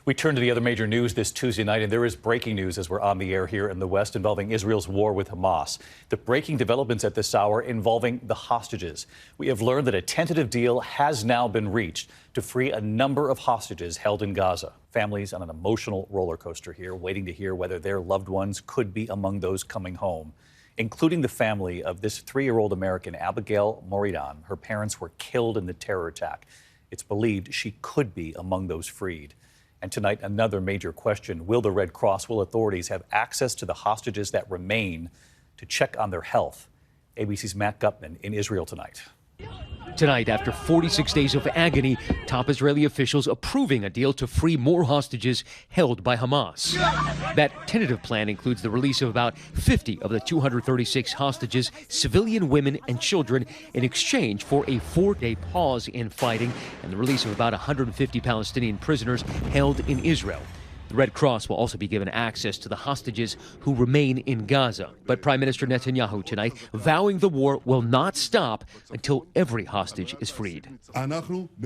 We turn to the other major news this Tuesday night, and there is breaking news as we're on the air here in the West involving Israel's war with Hamas. The breaking developments at this hour involving the hostages. We have learned that a tentative deal has now been reached to free a number of hostages held in Gaza. Families on an emotional roller coaster here, waiting to hear whether their loved ones could be among those coming home, including the family of this 3-year-old American, Abigail Moridan. Her parents were killed in the terror attack. It's believed she could be among those freed. And tonight, another major question. Will the Red Cross, will authorities have access to the hostages that remain to check on their health? ABC's Matt Gutman in Israel tonight. Tonight, after 46 days of agony, top Israeli officials approving a deal to free more hostages held by Hamas. That tentative plan includes the release of about 50 of the 236 hostages, civilian women and children, in exchange for a 4-day pause in fighting and the release of about 150 Palestinian prisoners held in Israel. The Red Cross will also be given access to the hostages who remain in Gaza. But Prime Minister Netanyahu tonight vowing the war will not stop until every hostage is freed,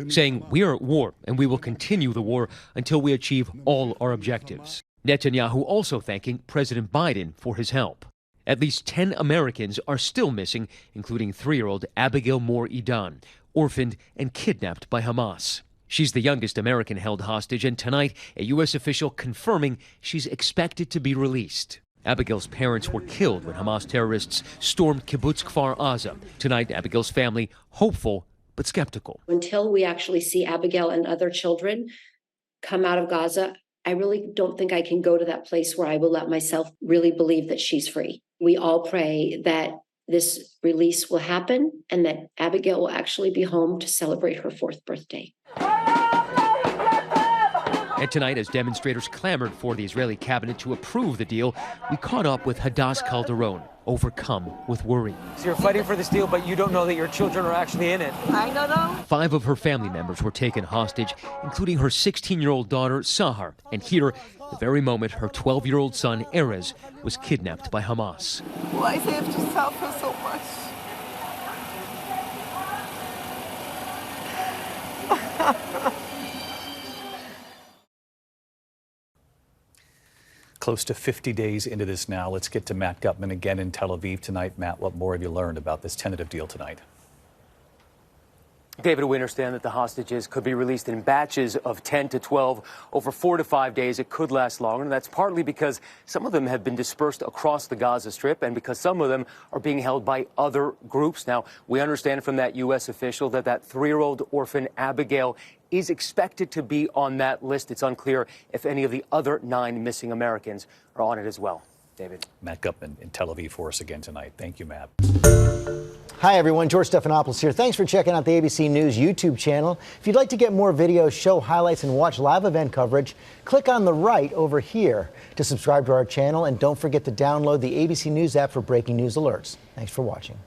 saying we are at war and we will continue the war until we achieve all our objectives. Netanyahu also thanking President Biden for his help. At least 10 Americans are still missing, including 3-year-old Abigail Moridan, orphaned and kidnapped by Hamas. She's the youngest American held hostage, and tonight, a U.S. official confirming she's expected to be released. Abigail's parents were killed when Hamas terrorists stormed kibbutz Kfar Aza. Tonight, Abigail's family hopeful but skeptical. Until we actually see Abigail and other children come out of Gaza, I really don't think I can go to that place where I will let myself really believe that she's free. We all pray that this release will happen and that Abigail will actually be home to celebrate her 4th birthday. And tonight, as demonstrators clamored for the Israeli cabinet to approve the deal, we caught up with Hadass Calderon, overcome with worry. So you're fighting for this deal, but you don't know that your children are actually in it. I don't know. 5 of her family members were taken hostage, including her 16-year-old daughter, Sahar. And here, the very moment her 12-year-old son, Erez, was kidnapped by Hamas. Why do I have to suffer so much? Close to 50 days into this now. Let's get to Matt Gutman again in Tel Aviv tonight. Matt, what more have you learned about this tentative deal tonight? David, we understand that the hostages could be released in batches of 10 to 12 over 4 to 5 days. It could last longer, and that's partly because some of them have been dispersed across the Gaza Strip and because some of them are being held by other groups. Now, we understand from that U.S. official that 3-year-old orphan Abigail is expected to be on that list. It's unclear if any of the other 9 missing Americans are on it as well. David. Matt Gutman in Tel Aviv for us again tonight. Thank you, Matt. Hi, everyone. George Stephanopoulos here. Thanks for checking out the ABC News YouTube channel. If you'd like to get more videos, show highlights, and watch live event coverage, click on the right over here to subscribe to our channel. And don't forget to download the ABC News app for breaking news alerts. Thanks for watching.